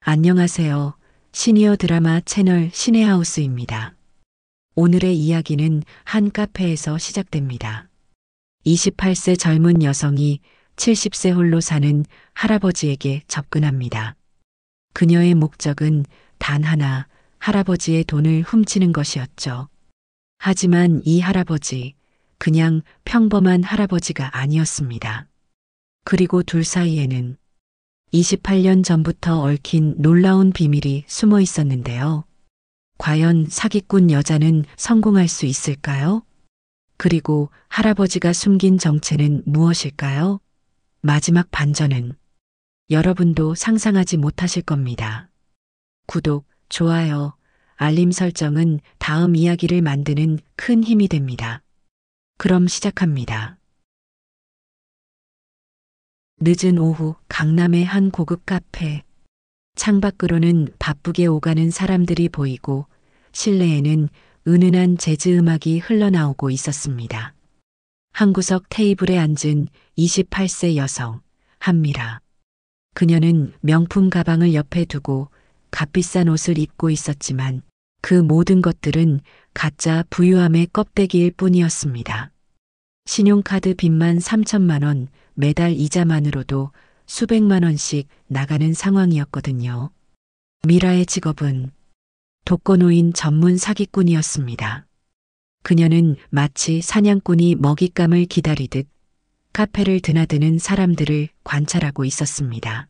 안녕하세요. 시니어 드라마 채널 시네하우스입니다. 오늘의 이야기는 한 카페에서 시작됩니다. 28세 젊은 여성이 70세 홀로 사는 할아버지에게 접근합니다. 그녀의 목적은 단 하나, 할아버지의 돈을 훔치는 것이었죠. 하지만 이 할아버지, 그냥 평범한 할아버지가 아니었습니다. 그리고 둘 사이에는 28년 전부터 얽힌 놀라운 비밀이 숨어 있었는데요. 과연 사기꾼 여자는 성공할 수 있을까요? 그리고 할아버지가 숨긴 정체는 무엇일까요? 마지막 반전은 여러분도 상상하지 못하실 겁니다. 구독, 좋아요, 알림 설정은 다음 이야기를 만드는 큰 힘이 됩니다. 그럼 시작합니다. 늦은 오후 강남의 한 고급 카페. 창밖으로는 바쁘게 오가는 사람들이 보이고 실내에는 은은한 재즈 음악이 흘러나오고 있었습니다. 한 구석 테이블에 앉은 28세 여성, 한미라. 그녀는 명품 가방을 옆에 두고 값비싼 옷을 입고 있었지만 그 모든 것들은 가짜 부유함의 껍데기일 뿐이었습니다. 신용카드 빚만 3천만 원, 매달 이자만으로도 수백만 원씩 나가는 상황이었거든요. 미라의 직업은 독거노인 전문 사기꾼이었습니다. 그녀는 마치 사냥꾼이 먹잇감을 기다리듯 카페를 드나드는 사람들을 관찰하고 있었습니다.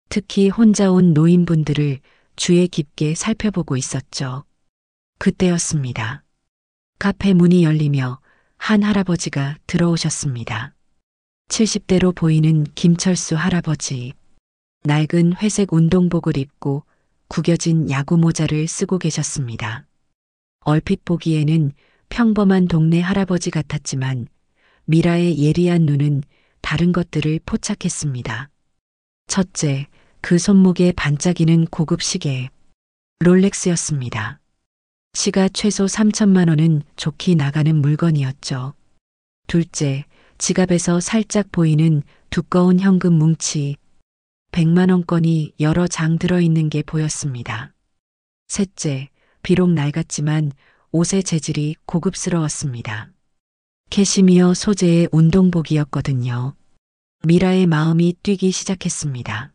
특히 혼자 온 노인분들을 주의 깊게 살펴보고 있었죠. 그때였습니다. 카페 문이 열리며 한 할아버지가 들어오셨습니다. 70대로 보이는 김철수 할아버지. 낡은 회색 운동복을 입고 구겨진 야구 모자를 쓰고 계셨습니다. 얼핏 보기에는 평범한 동네 할아버지 같았지만 미라의 예리한 눈은 다른 것들을 포착했습니다. 첫째, 그 손목에 반짝이는 고급 시계. 롤렉스였습니다. 시가 최소 3천만 원은 좋게 나가는 물건이었죠. 둘째, 지갑에서 살짝 보이는 두꺼운 현금 뭉치. 100만 원권이 여러 장 들어있는 게 보였습니다. 셋째, 비록 낡았지만 옷의 재질이 고급스러웠습니다. 캐시미어 소재의 운동복이었거든요. 미라의 마음이 뛰기 시작했습니다.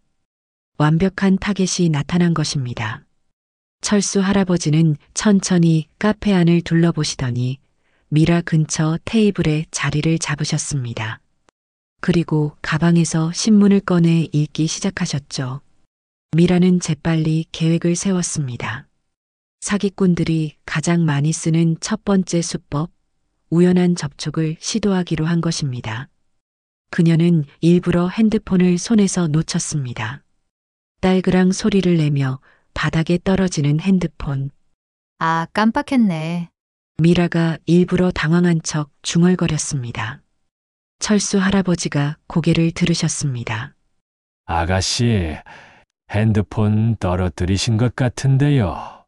완벽한 타겟이 나타난 것입니다. 철수 할아버지는 천천히 카페 안을 둘러보시더니 미라 근처 테이블에 자리를 잡으셨습니다. 그리고 가방에서 신문을 꺼내 읽기 시작하셨죠. 미라는 재빨리 계획을 세웠습니다. 사기꾼들이 가장 많이 쓰는 첫 번째 수법, 우연한 접촉을 시도하기로 한 것입니다. 그녀는 일부러 핸드폰을 손에서 놓쳤습니다. 딸그랑 소리를 내며 바닥에 떨어지는 핸드폰. 아, 깜빡했네. 미라가 일부러 당황한 척 중얼거렸습니다. 철수 할아버지가 고개를 들으셨습니다. 아가씨, 핸드폰 떨어뜨리신 것 같은데요.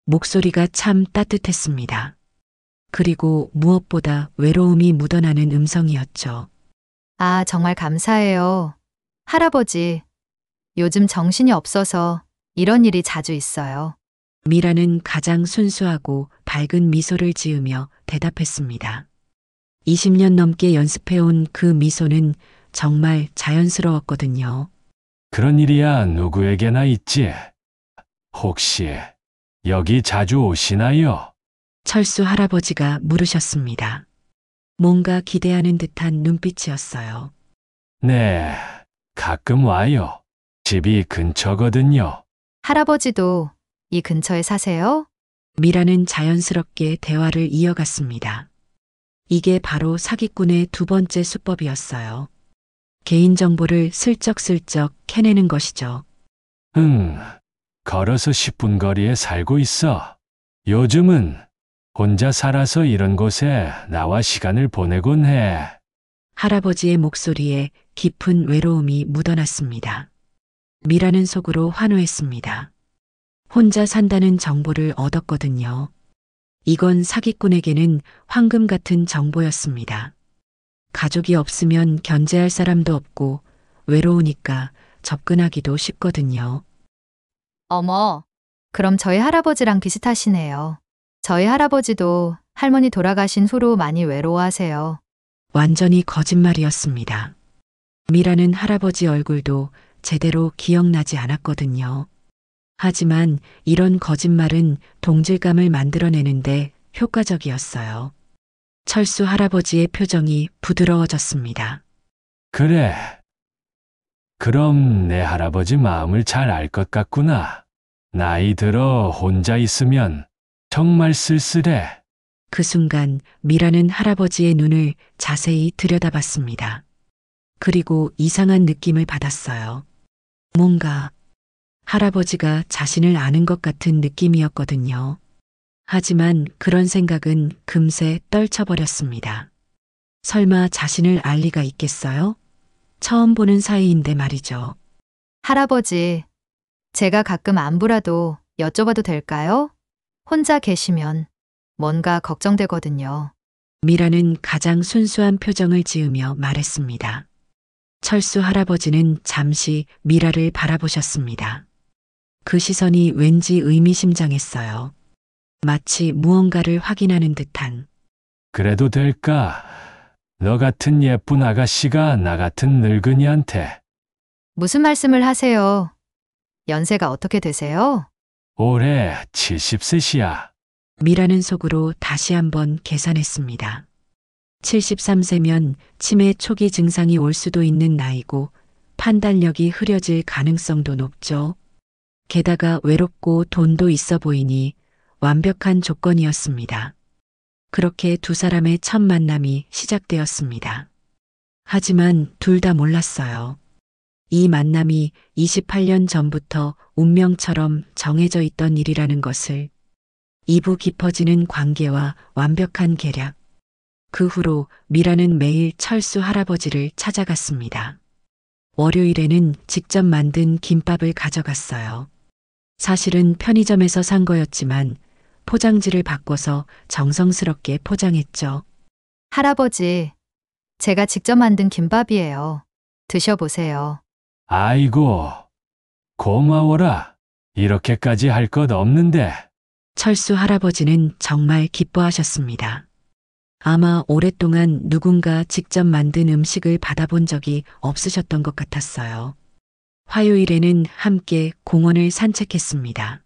목소리가 참 따뜻했습니다. 그리고 무엇보다 외로움이 묻어나는 음성이었죠. 아, 정말 감사해요. 할아버지, 요즘 정신이 없어서 이런 일이 자주 있어요. 미라는 가장 순수하고 밝은 미소를 지으며 대답했습니다. 20년 넘게 연습해온 그 미소는 정말 자연스러웠거든요. 그런 일이야 누구에게나 있지. 혹시 여기 자주 오시나요? 철수 할아버지가 물으셨습니다. 뭔가 기대하는 듯한 눈빛이었어요. 네, 가끔 와요. 집이 근처거든요. 할아버지도 이 근처에 사세요? 미라는 자연스럽게 대화를 이어갔습니다. 이게 바로 사기꾼의 두 번째 수법이었어요. 개인정보를 슬쩍슬쩍 캐내는 것이죠. 걸어서 10분 거리에 살고 있어. 요즘은 혼자 살아서 이런 곳에 나와 시간을 보내곤 해. 할아버지의 목소리에 깊은 외로움이 묻어났습니다. 미라는 속으로 환호했습니다. 혼자 산다는 정보를 얻었거든요. 이건 사기꾼에게는 황금 같은 정보였습니다. 가족이 없으면 견제할 사람도 없고 외로우니까 접근하기도 쉽거든요. 어머, 그럼 저희 할아버지랑 비슷하시네요. 저희 할아버지도 할머니 돌아가신 후로 많이 외로워하세요. 완전히 거짓말이었습니다. 미라는 할아버지 얼굴도 제대로 기억나지 않았거든요. 하지만 이런 거짓말은 동질감을 만들어내는데 효과적이었어요. 철수 할아버지의 표정이 부드러워졌습니다. 그래. 그럼 내 할아버지 마음을 잘 알 것 같구나. 나이 들어 혼자 있으면 정말 쓸쓸해. 그 순간 미라는 할아버지의 눈을 자세히 들여다봤습니다. 그리고 이상한 느낌을 받았어요. 뭔가 할아버지가 자신을 아는 것 같은 느낌이었거든요. 하지만 그런 생각은 금세 떨쳐버렸습니다. 설마 자신을 알 리가 있겠어요? 처음 보는 사이인데 말이죠. 할아버지, 제가 가끔 안부라도 여쭤봐도 될까요? 혼자 계시면 뭔가 걱정되거든요. 미라는 가장 순수한 표정을 지으며 말했습니다. 철수 할아버지는 잠시 미라를 바라보셨습니다. 그 시선이 왠지 의미심장했어요. 마치 무언가를 확인하는 듯한. 그래도 될까? 너 같은 예쁜 아가씨가 나 같은 늙은이한테 무슨 말씀을 하세요? 연세가 어떻게 되세요? 올해 70셋이야. 미라는 속으로 다시 한번 계산했습니다. 73세면 치매 초기 증상이 올 수도 있는 나이고 판단력이 흐려질 가능성도 높죠. 게다가 외롭고 돈도 있어 보이니 완벽한 조건이었습니다. 그렇게 두 사람의 첫 만남이 시작되었습니다. 하지만 둘 다 몰랐어요. 이 만남이 28년 전부터 운명처럼 정해져 있던 일이라는 것을. 이부 깊어지는 관계와 완벽한 계략. 그 후로 미라는 매일 철수 할아버지를 찾아갔습니다. 월요일에는 직접 만든 김밥을 가져갔어요. 사실은 편의점에서 산 거였지만 포장지를 바꿔서 정성스럽게 포장했죠. 할아버지, 제가 직접 만든 김밥이에요. 드셔보세요. 아이고, 고마워라. 이렇게까지 할 것 없는데. 철수 할아버지는 정말 기뻐하셨습니다. 아마 오랫동안 누군가 직접 만든 음식을 받아본 적이 없으셨던 것 같았어요. 화요일에는 함께 공원을 산책했습니다.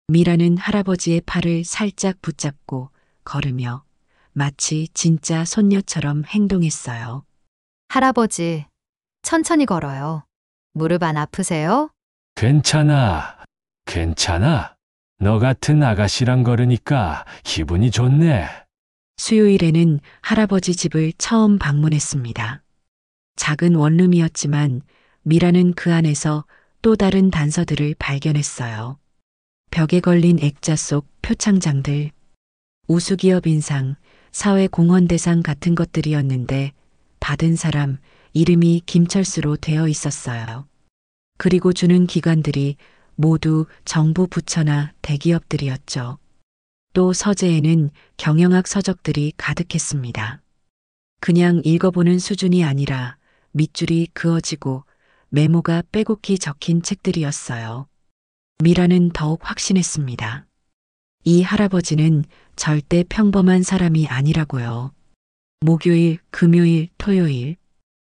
미라는 할아버지의 팔을 살짝 붙잡고 걸으며 마치 진짜 손녀처럼 행동했어요. 할아버지, 천천히 걸어요. 무릎 안 아프세요? 괜찮아. 괜찮아. 너 같은 아가씨랑 걸으니까 기분이 좋네. 수요일에는 할아버지 집을 처음 방문했습니다. 작은 원룸이었지만 미라는 그 안에서 또 다른 단서들을 발견했어요. 벽에 걸린 액자 속 표창장들, 우수기업 인상, 사회공헌대상 같은 것들이었는데 받은 사람 이름이 김철수로 되어 있었어요. 그리고 주는 기관들이 모두 정부 부처나 대기업들이었죠. 또 서재에는 경영학 서적들이 가득했습니다. 그냥 읽어보는 수준이 아니라 밑줄이 그어지고 메모가 빼곡히 적힌 책들이었어요. 미라는 더욱 확신했습니다. 이 할아버지는 절대 평범한 사람이 아니라고요. 목요일, 금요일, 토요일.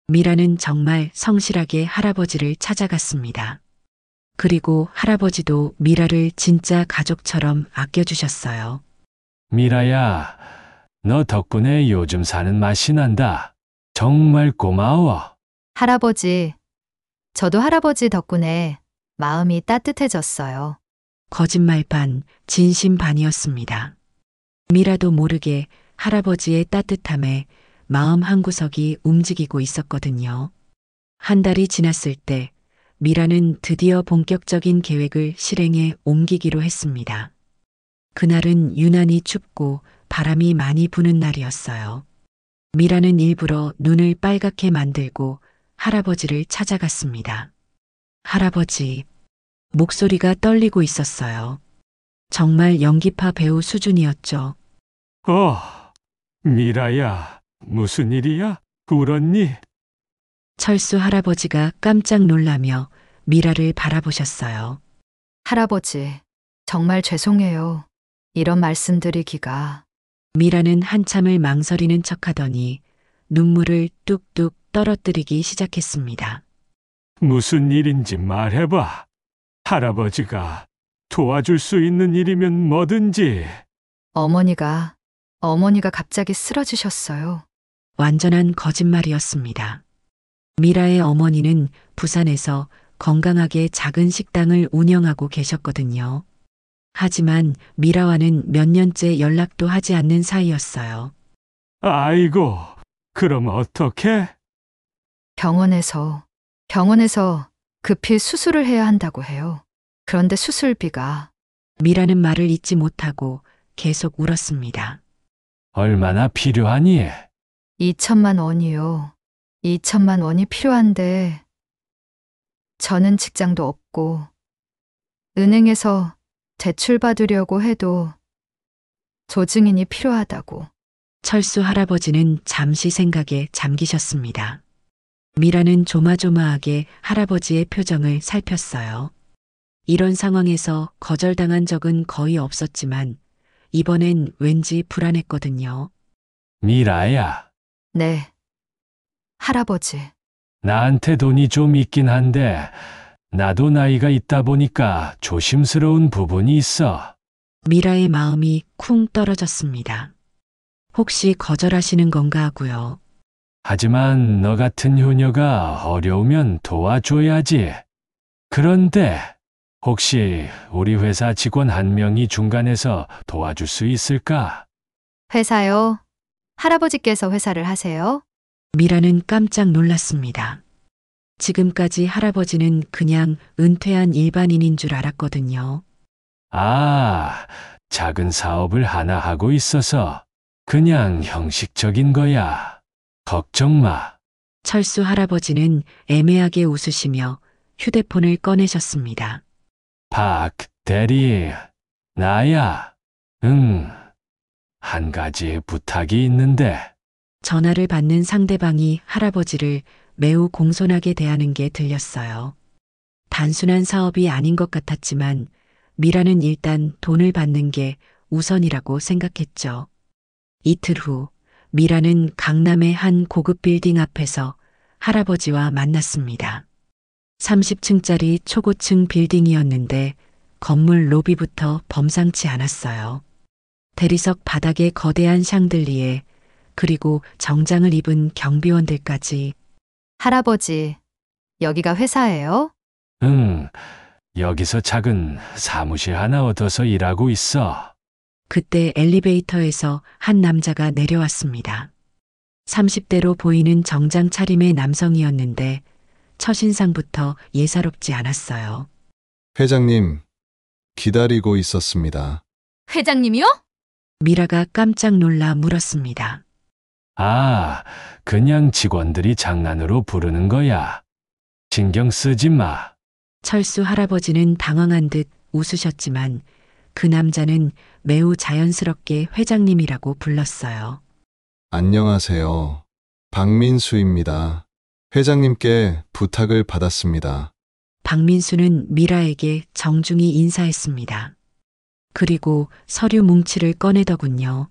미라는 정말 성실하게 할아버지를 찾아갔습니다. 그리고 할아버지도 미라를 진짜 가족처럼 아껴주셨어요. 미라야, 너 덕분에 요즘 사는 맛이 난다. 정말 고마워. 할아버지, 저도 할아버지 덕분에 마음이 따뜻해졌어요. 거짓말 반, 진심 반이었습니다. 미라도 모르게 할아버지의 따뜻함에 마음 한구석이 움직이고 있었거든요. 한 달이 지났을 때 미라는 드디어 본격적인 계획을 실행에 옮기기로 했습니다. 그날은 유난히 춥고 바람이 많이 부는 날이었어요. 미라는 일부러 눈을 빨갛게 만들고 할아버지를 찾아갔습니다. 할아버지, 목소리가 떨리고 있었어요. 정말 연기파 배우 수준이었죠. 미라야, 무슨 일이야? 울었니? 철수 할아버지가 깜짝 놀라며 미라를 바라보셨어요. 할아버지, 정말 죄송해요. 이런 말씀드리기가. 미라는 한참을 망설이는 척하더니 눈물을 뚝뚝 떨어뜨리기 시작했습니다. 무슨 일인지 말해봐. 할아버지가 도와줄 수 있는 일이면 뭐든지. 어머니가 갑자기 쓰러지셨어요. 완전한 거짓말이었습니다. 미라의 어머니는 부산에서 건강하게 작은 식당을 운영하고 계셨거든요. 하지만 미라와는 몇 년째 연락도 하지 않는 사이였어요. 아이고, 그럼 어떡해? 병원에서 급히 수술을 해야 한다고 해요. 그런데 수술비가 미라는 말을 잇지 못하고 계속 울었습니다. 얼마나 필요하니? 2천만 원이요. 2천만 원이 필요한데 저는 직장도 없고 은행에서 대출 받으려고 해도 조증인이 필요하다고. 철수 할아버지는 잠시 생각에 잠기셨습니다. 미라는 조마조마하게 할아버지의 표정을 살폈어요. 이런 상황에서 거절당한 적은 거의 없었지만 이번엔 왠지 불안했거든요. 미라야, 네. 할아버지, 나한테 돈이 좀 있긴 한데 나도 나이가 있다 보니까 조심스러운 부분이 있어. 미라의 마음이 쿵 떨어졌습니다. 혹시 거절하시는 건가 하고요. 하지만 너 같은 효녀가 어려우면 도와줘야지. 그런데 혹시 우리 회사 직원 한 명이 중간에서 도와줄 수 있을까? 회사요? 할아버지께서 회사를 하세요? 미라는 깜짝 놀랐습니다. 지금까지 할아버지는 그냥 은퇴한 일반인인 줄 알았거든요. 아, 작은 사업을 하나 하고 있어서 그냥 형식적인 거야. 걱정 마. 철수 할아버지는 애매하게 웃으시며 휴대폰을 꺼내셨습니다. 박 대리, 나야. 응, 한 가지 부탁이 있는데. 전화를 받는 상대방이 할아버지를 매우 공손하게 대하는 게 들렸어요. 단순한 사업이 아닌 것 같았지만 미라는 일단 돈을 받는 게 우선이라고 생각했죠. 이틀 후 미라는 강남의 한 고급 빌딩 앞에서 할아버지와 만났습니다. 30층짜리 초고층 빌딩이었는데 건물 로비부터 범상치 않았어요. 대리석 바닥에 거대한 샹들리에 그리고 정장을 입은 경비원들까지. 할아버지, 여기가 회사예요? 응, 여기서 작은 사무실 하나 얻어서 일하고 있어. 그때 엘리베이터에서 한 남자가 내려왔습니다. 30대로 보이는 정장 차림의 남성이었는데 첫인상부터 예사롭지 않았어요. 회장님, 기다리고 있었습니다. 회장님이요? 미라가 깜짝 놀라 물었습니다. 아, 그냥 직원들이 장난으로 부르는 거야. 신경 쓰지 마. 철수 할아버지는 당황한 듯 웃으셨지만 그 남자는 매우 자연스럽게 회장님이라고 불렀어요. 안녕하세요. 박민수입니다. 회장님께 부탁을 받았습니다. 박민수는 미라에게 정중히 인사했습니다. 그리고 서류 뭉치를 꺼내더군요.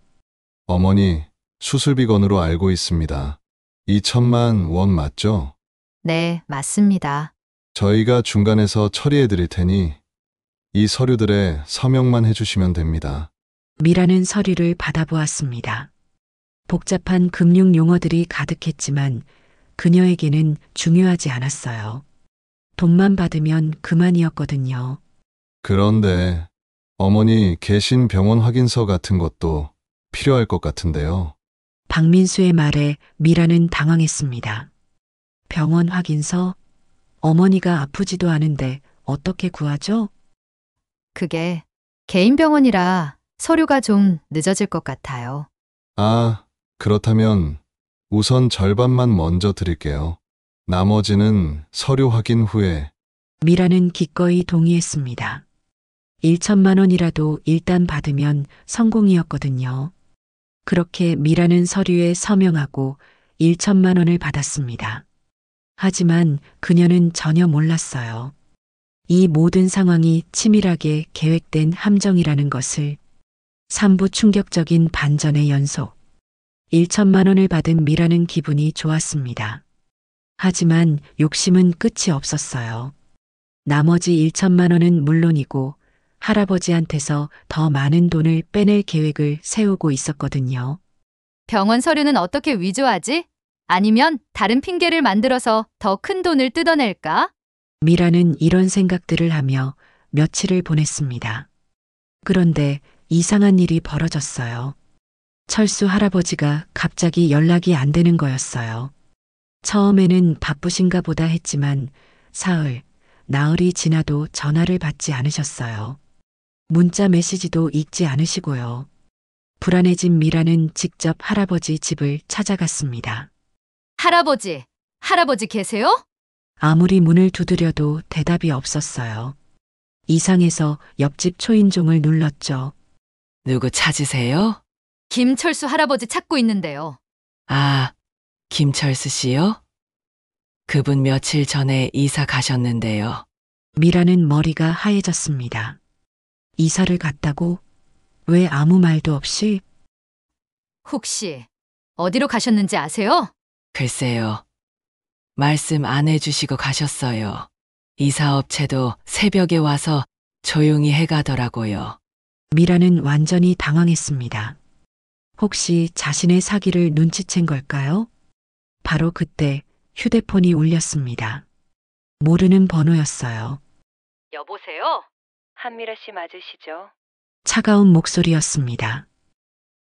어머니, 수술비 건으로 알고 있습니다. 2천만 원 맞죠? 네, 맞습니다. 저희가 중간에서 처리해 드릴 테니 이 서류들에 서명만 해주시면 됩니다. 미라는 서류를 받아보았습니다. 복잡한 금융 용어들이 가득했지만 그녀에게는 중요하지 않았어요. 돈만 받으면 그만이었거든요. 그런데 어머니 계신 병원 확인서 같은 것도 필요할 것 같은데요. 박민수의 말에 미라는 당황했습니다. 병원 확인서? 어머니가 아프지도 않은데 어떻게 구하죠? 그게 개인 병원이라 서류가 좀 늦어질 것 같아요. 아, 그렇다면 우선 절반만 먼저 드릴게요. 나머지는 서류 확인 후에. 미라는 기꺼이 동의했습니다. 1천만 원이라도 일단 받으면 성공이었거든요. 그렇게 미라는 서류에 서명하고 1천만 원을 받았습니다. 하지만 그녀는 전혀 몰랐어요. 이 모든 상황이 치밀하게 계획된 함정이라는 것을. 3부 충격적인 반전의 연속. 1천만 원을 받은 미라는 기분이 좋았습니다. 하지만 욕심은 끝이 없었어요. 나머지 1천만 원은 물론이고 할아버지한테서 더 많은 돈을 빼낼 계획을 세우고 있었거든요. 병원 서류는 어떻게 위조하지? 아니면 다른 핑계를 만들어서 더 큰 돈을 뜯어낼까? 미라는 이런 생각들을 하며 며칠을 보냈습니다. 그런데 이상한 일이 벌어졌어요. 철수 할아버지가 갑자기 연락이 안 되는 거였어요. 처음에는 바쁘신가 보다 했지만 사흘, 나흘이 지나도 전화를 받지 않으셨어요. 문자 메시지도 읽지 않으시고요. 불안해진 미라는 직접 할아버지 집을 찾아갔습니다. 할아버지 계세요? 아무리 문을 두드려도 대답이 없었어요. 이상해서 옆집 초인종을 눌렀죠. 누구 찾으세요? 김철수 할아버지 찾고 있는데요. 아, 김철수 씨요? 그분 며칠 전에 이사 가셨는데요. 미라는 머리가 하얘졌습니다. 이사를 갔다고? 왜 아무 말도 없이? 혹시 어디로 가셨는지 아세요? 글쎄요. 말씀 안 해주시고 가셨어요. 이사업체도 새벽에 와서 조용히 해가더라고요. 미라는 완전히 당황했습니다. 혹시 자신의 사기를 눈치챈 걸까요? 바로 그때 휴대폰이 울렸습니다. 모르는 번호였어요. 여보세요? 한미라 씨 맞으시죠? 차가운 목소리였습니다.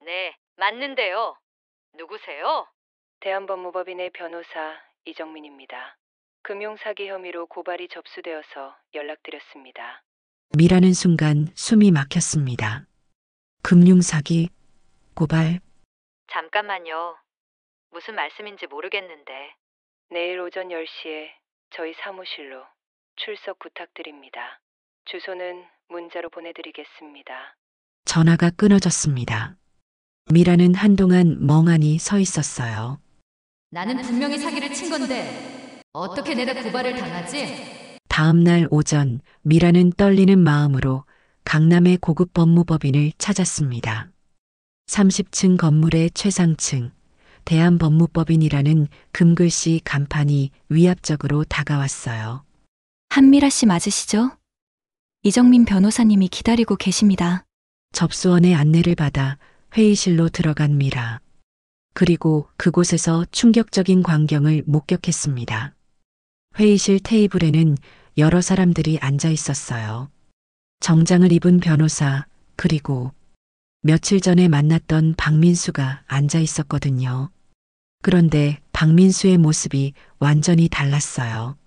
네, 맞는데요. 누구세요? 대한법무법인의 변호사 이정민입니다. 금융사기 혐의로 고발이 접수되어서 연락드렸습니다. 미라는 순간 숨이 막혔습니다. 금융사기, 고발, 잠깐만요. 무슨 말씀인지 모르겠는데. 내일 오전 10시에 저희 사무실로 출석 부탁드립니다. 주소는 문자로 보내드리겠습니다. 전화가 끊어졌습니다. 미라는 한동안 멍하니 서 있었어요. 나는 분명히 사기를 친 건데 어떻게 내가 고발을 당하지? 다음 날 오전 미라는 떨리는 마음으로 강남의 고급 법무법인을 찾았습니다. 30층 건물의 최상층 대한법무법인이라는 금글씨 간판이 위압적으로 다가왔어요. 한미라 씨 맞으시죠? 이정민 변호사님이 기다리고 계십니다. 접수원의 안내를 받아 회의실로 들어간 미라. 그리고 그곳에서 충격적인 광경을 목격했습니다. 회의실 테이블에는 여러 사람들이 앉아 있었어요. 정장을 입은 변호사, 그리고 며칠 전에 만났던 박민수가 앉아 있었거든요. 그런데 박민수의 모습이 완전히 달랐어요.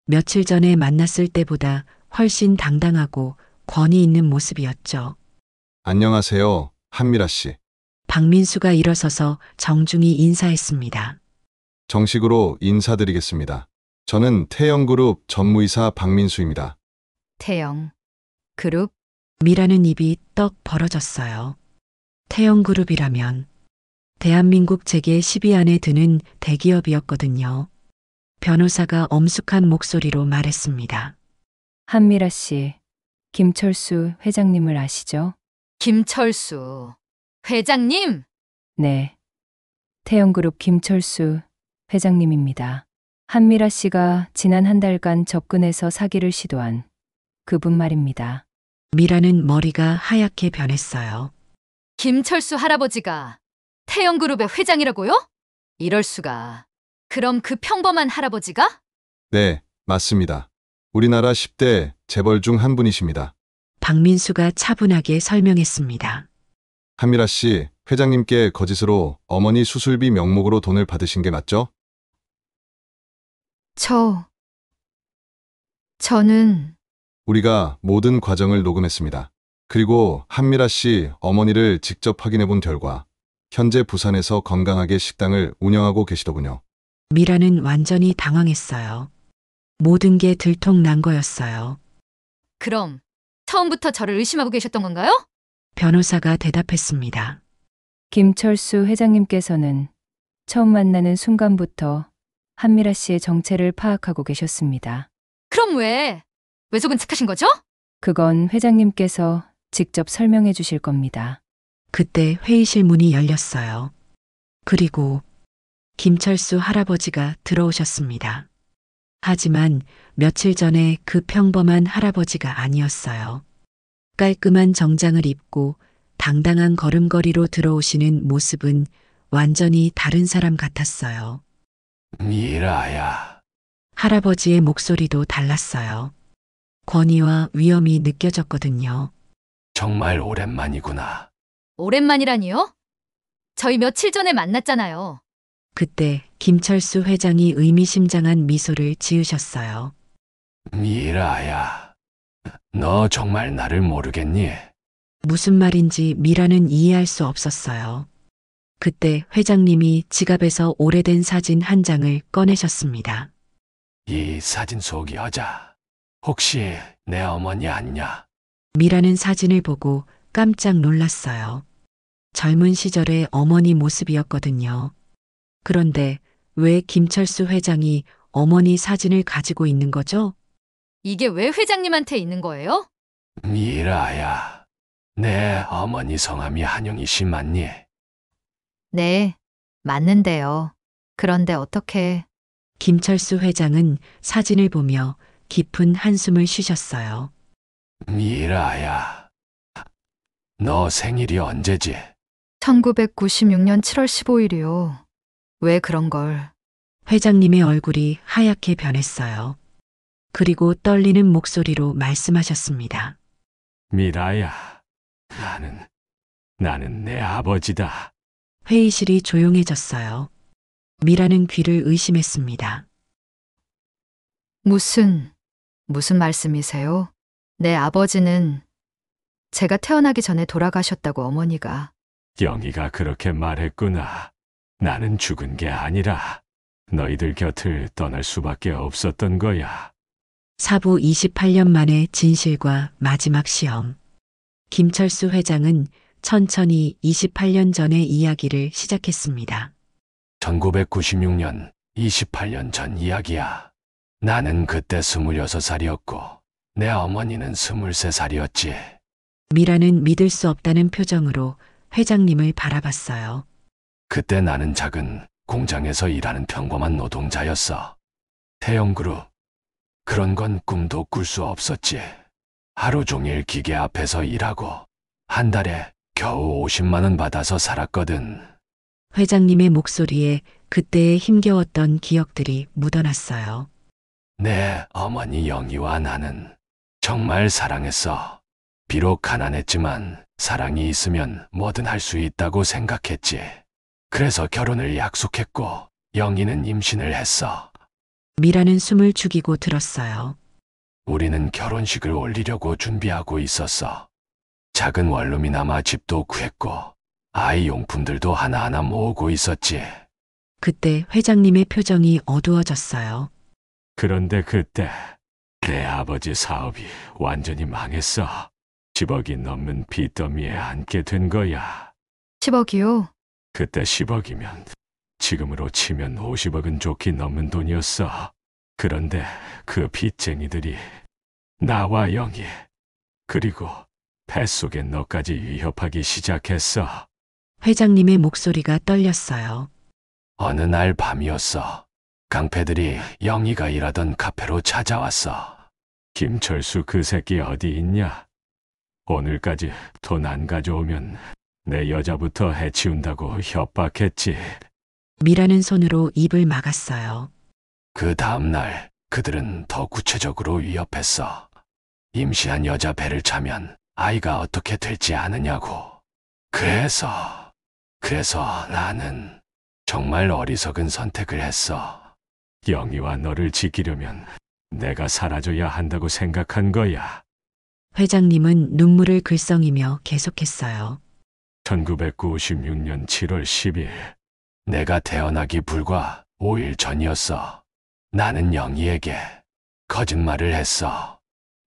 며칠 전에 만났을 때보다 훨씬 당당하고 권위 있는 모습이었죠. 안녕하세요, 한미라 씨. 박민수가 일어서서 정중히 인사했습니다. 정식으로 인사드리겠습니다. 저는 태영그룹 전무이사 박민수입니다. 태영. 그룹? 미라는 입이 떡 벌어졌어요. 태영그룹이라면 대한민국 재계 10위 안에 드는 대기업이었거든요. 변호사가 엄숙한 목소리로 말했습니다. 한미라 씨, 김철수 회장님을 아시죠? 김철수. 회장님? 네. 태영그룹 김철수 회장님입니다. 한미라 씨가 지난 한 달간 접근해서 사기를 시도한 그분 말입니다. 미라는 머리가 하얗게 변했어요. 김철수 할아버지가 태영그룹의 회장이라고요? 이럴 수가. 그럼 그 평범한 할아버지가? 네, 맞습니다. 우리나라 10대 재벌 중 한 분이십니다. 박민수가 차분하게 설명했습니다. 한미라 씨, 회장님께 거짓으로 어머니 수술비 명목으로 돈을 받으신 게 맞죠? 저는 우리가 모든 과정을 녹음했습니다. 그리고 한미라 씨 어머니를 직접 확인해 본 결과 현재 부산에서 건강하게 식당을 운영하고 계시더군요. 미라는 완전히 당황했어요. 모든 게 들통난 거였어요. 그럼 처음부터 저를 의심하고 계셨던 건가요? 변호사가 대답했습니다. 김철수 회장님께서는 처음 만나는 순간부터 한미라 씨의 정체를 파악하고 계셨습니다. 그럼 왜 왜 속은 착하신 거죠? 그건 회장님께서 직접 설명해 주실 겁니다. 그때 회의실 문이 열렸어요. 그리고 김철수 할아버지가 들어오셨습니다. 하지만 며칠 전에 그 평범한 할아버지가 아니었어요. 깔끔한 정장을 입고 당당한 걸음걸이로 들어오시는 모습은 완전히 다른 사람 같았어요. 미라야, 할아버지의 목소리도 달랐어요. 권위와 위엄이 느껴졌거든요. 정말 오랜만이구나. 오랜만이라니요? 저희 며칠 전에 만났잖아요. 그때 김철수 회장이 의미심장한 미소를 지으셨어요. 미라야, 너 정말 나를 모르겠니? 무슨 말인지 미라는 이해할 수 없었어요. 그때 회장님이 지갑에서 오래된 사진 한 장을 꺼내셨습니다. 이 사진 속 여자, 혹시 내 어머니 아니냐? 미라는 사진을 보고 깜짝 놀랐어요. 젊은 시절의 어머니 모습이었거든요. 그런데 왜 김철수 회장이 어머니 사진을 가지고 있는 거죠? 이게 왜 회장님한테 있는 거예요? 미라야, 내 어머니 성함이 한영이씨 맞니? 네, 맞는데요. 그런데 어떻게... 김철수 회장은 사진을 보며 깊은 한숨을 쉬셨어요. 미라야, 너 생일이 언제지? 1996년 7월 15일이요. 왜 그런 걸... 회장님의 얼굴이 하얗게 변했어요. 그리고 떨리는 목소리로 말씀하셨습니다. 미라야, 나는 내 아버지다. 회의실이 조용해졌어요. 미라는 귀를 의심했습니다. 무슨 말씀이세요? 내 아버지는 제가 태어나기 전에 돌아가셨다고 어머니가... 영희가 그렇게 말했구나. 나는 죽은 게 아니라 너희들 곁을 떠날 수밖에 없었던 거야. 사부 28년 만에 진실과 마지막 시험. 김철수 회장은 천천히 28년 전의 이야기를 시작했습니다. 1996년 28년 전 이야기야. 나는 그때 26살이었고 내 어머니는 23살이었지. 미라는 믿을 수 없다는 표정으로 회장님을 바라봤어요. 그때 나는 작은 공장에서 일하는 평범한 노동자였어. 태영그룹. 그런 건 꿈도 꿀 수 없었지. 하루 종일 기계 앞에서 일하고 한 달에 겨우 50만 원 받아서 살았거든. 회장님의 목소리에 그때의 힘겨웠던 기억들이 묻어났어요. 내 어머니 영희와 나는 정말 사랑했어. 비록 가난했지만 사랑이 있으면 뭐든 할 수 있다고 생각했지. 그래서 결혼을 약속했고 영희는 임신을 했어. 미라는 숨을 죽이고 들었어요. 우리는 결혼식을 올리려고 준비하고 있었어. 작은 원룸이나마 집도 구했고 아이 용품들도 하나하나 모으고 있었지. 그때 회장님의 표정이 어두워졌어요. 그런데 그때 내 아버지 사업이 완전히 망했어. 10억이 넘는 빚더미에 앉게 된 거야. 10억이요? 그때 10억이면 지금으로 치면 50억은 좋게 넘는 돈이었어. 그런데 그 빚쟁이들이 나와 영희 그리고 뱃속에 너까지 위협하기 시작했어. 회장님의 목소리가 떨렸어요. 어느 날 밤이었어. 깡패들이 영희가 일하던 카페로 찾아왔어. 김철수 그 새끼 어디 있냐? 오늘까지 돈 안 가져오면 내 여자부터 해치운다고 협박했지. 미라는 손으로 입을 막았어요. 그 다음날 그들은 더 구체적으로 위협했어. 임시한 여자 배를 차면 아이가 어떻게 될지 아느냐고. 그래서 나는 정말 어리석은 선택을 했어. 영희와 너를 지키려면 내가 사라져야 한다고 생각한 거야. 회장님은 눈물을 글썽이며 계속했어요. 1996년 7월 10일 내가 태어나기 불과 5일 전이었어. 나는 영희에게 거짓말을 했어.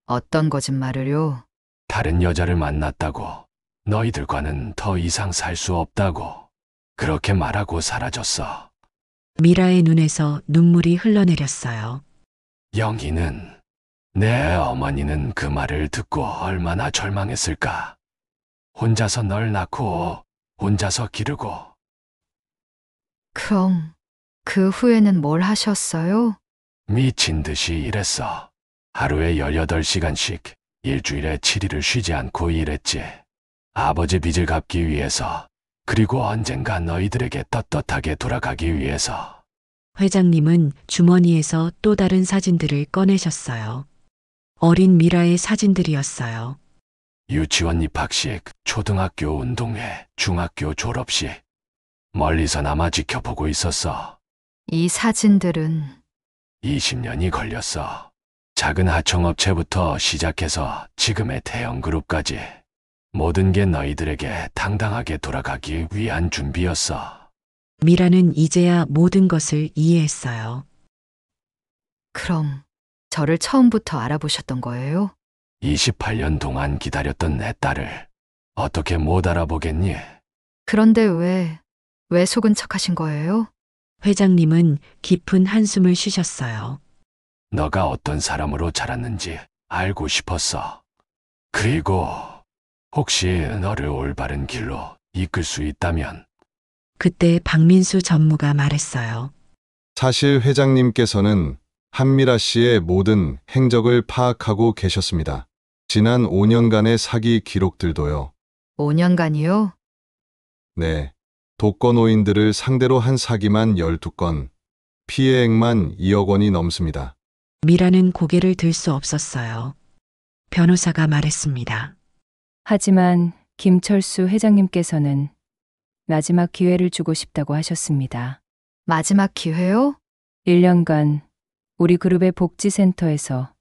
어떤 거짓말을요? 다른 여자를 만났다고, 너희들과는 더 이상 살 수 없다고 그렇게 말하고 사라졌어. 미라의 눈에서 눈물이 흘러내렸어요. 영희는 내 어머니는 그 말을 듣고 얼마나 절망했을까. 혼자서 널 낳고 혼자서 기르고 그럼 그 후에는 뭘 하셨어요? 미친 듯이 일했어. 하루에 18시간씩 일주일에 7일을 쉬지 않고 일했지. 아버지 빚을 갚기 위해서, 그리고 언젠가 너희들에게 떳떳하게 돌아가기 위해서. 회장님은 주머니에서 또 다른 사진들을 꺼내셨어요. 어린 미라의 사진들이었어요. 유치원 입학식, 초등학교 운동회, 중학교 졸업식. 멀리서나마 지켜보고 있었어. 이 사진들은 20년이 걸렸어. 작은 하청업체부터 시작해서 지금의 태영그룹까지. 모든 게 너희들에게 당당하게 돌아가기 위한 준비였어. 미라는 이제야 모든 것을 이해했어요. 그럼 저를 처음부터 알아보셨던 거예요? 28년 동안 기다렸던 내 딸을 어떻게 못 알아보겠니? 그런데 왜 속은 척 하신 거예요? 회장님은 깊은 한숨을 쉬셨어요. 너가 어떤 사람으로 자랐는지 알고 싶었어. 그리고 혹시 너를 올바른 길로 이끌 수 있다면. 그때 박민수 전무가 말했어요. 사실 회장님께서는 한미라 씨의 모든 행적을 파악하고 계셨습니다. 지난 5년간의 사기 기록들도요. 5년간이요? 네. 독거노인들을 상대로 한 사기만 12건, 피해액만 2억 원이 넘습니다. 미라는 고개를 들 수 없었어요. 변호사가 말했습니다. 하지만 김철수 회장님께서는 마지막 기회를 주고 싶다고 하셨습니다. 마지막 기회요? 1년간 우리 그룹의 복지센터에서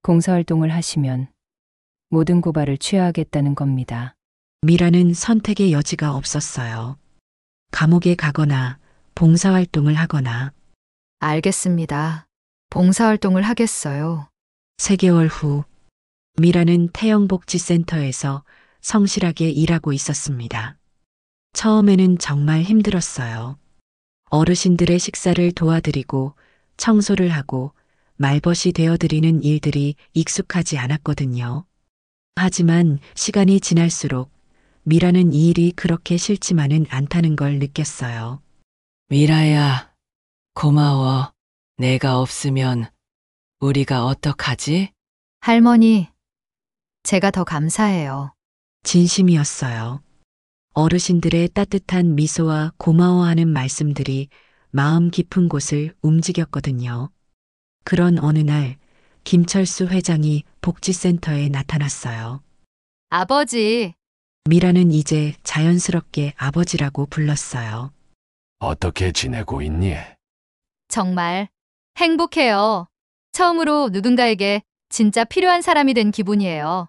봉사활동을 하시면 모든 고발을 취하하겠다는 겁니다. 미라는 선택의 여지가 없었어요. 감옥에 가거나 봉사활동을 하거나. 알겠습니다. 봉사활동을 하겠어요. 3개월 후 미라는 태영복지센터에서 성실하게 일하고 있었습니다. 처음에는 정말 힘들었어요. 어르신들의 식사를 도와드리고 청소를 하고 말벗이 되어드리는 일들이 익숙하지 않았거든요. 하지만 시간이 지날수록 미라는 이 일이 그렇게 싫지만은 않다는 걸 느꼈어요. 미라야, 고마워. 내가 없으면 우리가 어떡하지? 할머니, 제가 더 감사해요. 진심이었어요. 어르신들의 따뜻한 미소와 고마워하는 말씀들이 마음 깊은 곳을 움직였거든요. 그런 어느 날 김철수 회장이 복지센터에 나타났어요. 아버지, 미라는 이제 자연스럽게 아버지라고 불렀어요. 어떻게 지내고 있니? 정말 행복해요. 처음으로 누군가에게 진짜 필요한 사람이 된 기분이에요.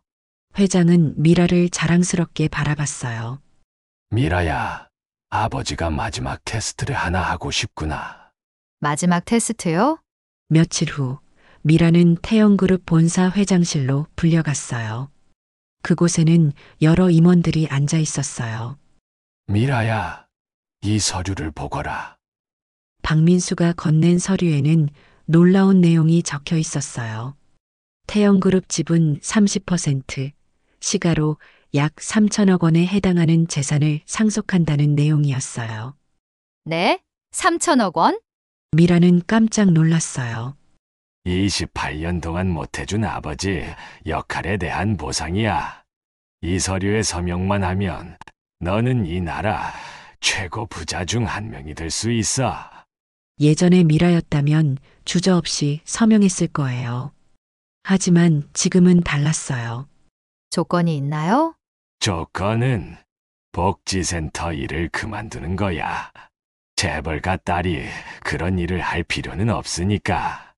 회장은 미라를 자랑스럽게 바라봤어요. 미라야, 아버지가 마지막 테스트를 하나 하고 싶구나. 마지막 테스트요? 며칠 후 미라는 태영그룹 본사 회장실로 불려갔어요. 그곳에는 여러 임원들이 앉아 있었어요. 미라야, 이 서류를 보거라. 박민수가 건넨 서류에는 놀라운 내용이 적혀 있었어요. 태영그룹 지분 30%, 시가로 약 3천억 원에 해당하는 재산을 상속한다는 내용이었어요. 네? 3천억 원? 미라는 깜짝 놀랐어요. 28년 동안 못해준 아버지 역할에 대한 보상이야. 이 서류에 서명만 하면 너는 이 나라 최고 부자 중 한 명이 될 수 있어. 예전의 미라였다면 주저없이 서명했을 거예요. 하지만 지금은 달랐어요. 조건이 있나요? 조건은 복지센터 일을 그만두는 거야. 재벌가 딸이 그런 일을 할 필요는 없으니까.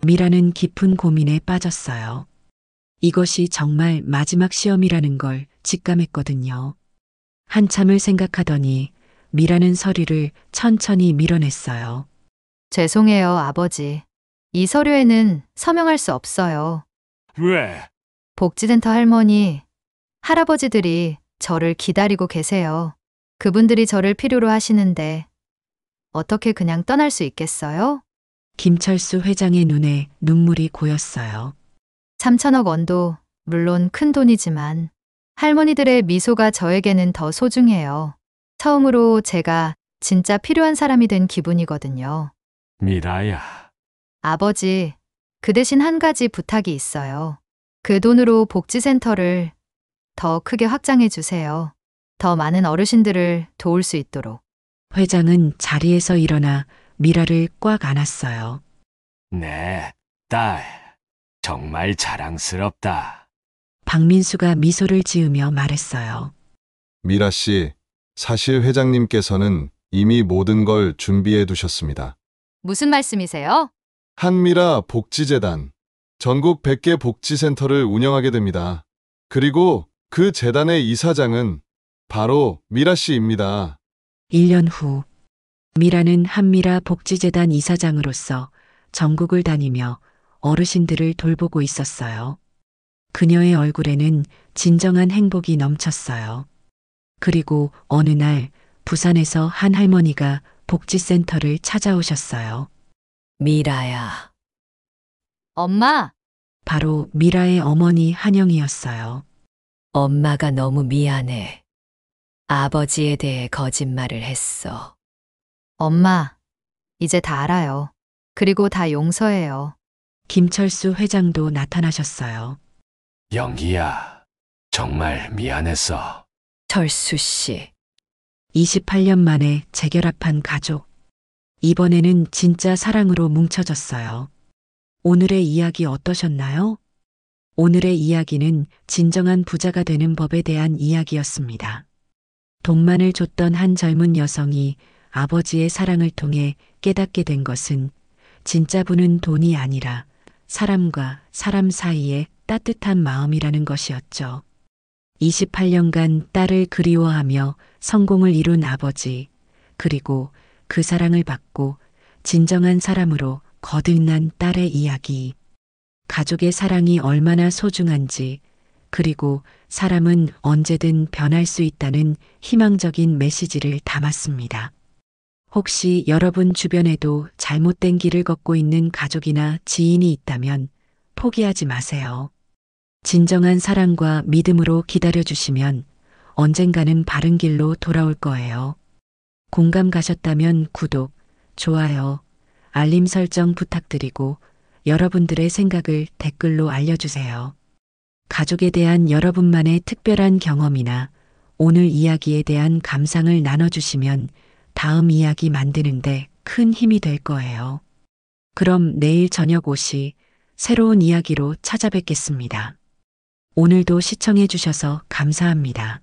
미라는 깊은 고민에 빠졌어요. 이것이 정말 마지막 시험이라는 걸 직감했거든요. 한참을 생각하더니 미라는 서류를 천천히 밀어냈어요. 죄송해요, 아버지. 이 서류에는 서명할 수 없어요. 왜? 복지센터 할머니, 할아버지들이 저를 기다리고 계세요. 그분들이 저를 필요로 하시는데 어떻게 그냥 떠날 수 있겠어요? 김철수 회장의 눈에 눈물이 고였어요. 3천억 원도 물론 큰 돈이지만 할머니들의 미소가 저에게는 더 소중해요. 처음으로 제가 진짜 필요한 사람이 된 기분이거든요. 미라야, 아버지, 그 대신 한 가지 부탁이 있어요. 그 돈으로 복지센터를 더 크게 확장해 주세요. 더 많은 어르신들을 도울 수 있도록. 회장은 자리에서 일어나 미라를 꽉 안았어요. 네, 딸. 정말 자랑스럽다. 박민수가 미소를 지으며 말했어요. 미라 씨, 사실 회장님께서는 이미 모든 걸 준비해 두셨습니다. 무슨 말씀이세요? 한미라 복지재단, 전국 100개 복지센터를 운영하게 됩니다. 그리고 그 재단의 이사장은 바로 미라 씨입니다. 1년 후 미라는 한미라 복지재단 이사장으로서 전국을 다니며 어르신들을 돌보고 있었어요. 그녀의 얼굴에는 진정한 행복이 넘쳤어요. 그리고 어느 날 부산에서 한 할머니가 복지센터를 찾아오셨어요. 미라야, 엄마, 바로 미라의 어머니 한영이었어요. 엄마가 너무 미안해. 아버지에 대해 거짓말을 했어. 엄마, 이제 다 알아요. 그리고 다 용서해요. 김철수 회장도 나타나셨어요. 영희야, 정말 미안했어. 철수 씨, 28년 만에 재결합한 가족. 이번에는 진짜 사랑으로 뭉쳐졌어요. 오늘의 이야기 어떠셨나요? 오늘의 이야기는 진정한 부자가 되는 법에 대한 이야기였습니다. 돈만을 줬던 한 젊은 여성이 아버지의 사랑을 통해 깨닫게 된 것은 진짜 부는 돈이 아니라 사람과 사람 사이의 따뜻한 마음이라는 것이었죠. 28년간 딸을 그리워하며 성공을 이룬 아버지, 그리고 그 사랑을 받고 진정한 사람으로 거듭난 딸의 이야기. 가족의 사랑이 얼마나 소중한지, 그리고 사람은 언제든 변할 수 있다는 희망적인 메시지를 담았습니다. 혹시 여러분 주변에도 잘못된 길을 걷고 있는 가족이나 지인이 있다면 포기하지 마세요. 진정한 사랑과 믿음으로 기다려주시면 언젠가는 바른 길로 돌아올 거예요. 공감 가셨다면 구독, 좋아요, 알림 설정 부탁드리고 여러분들의 생각을 댓글로 알려주세요. 가족에 대한 여러분만의 특별한 경험이나 오늘 이야기에 대한 감상을 나눠주시면 다음 이야기 만드는데 큰 힘이 될 거예요. 그럼 내일 저녁 5시 새로운 이야기로 찾아뵙겠습니다. 오늘도 시청해 주셔서 감사합니다.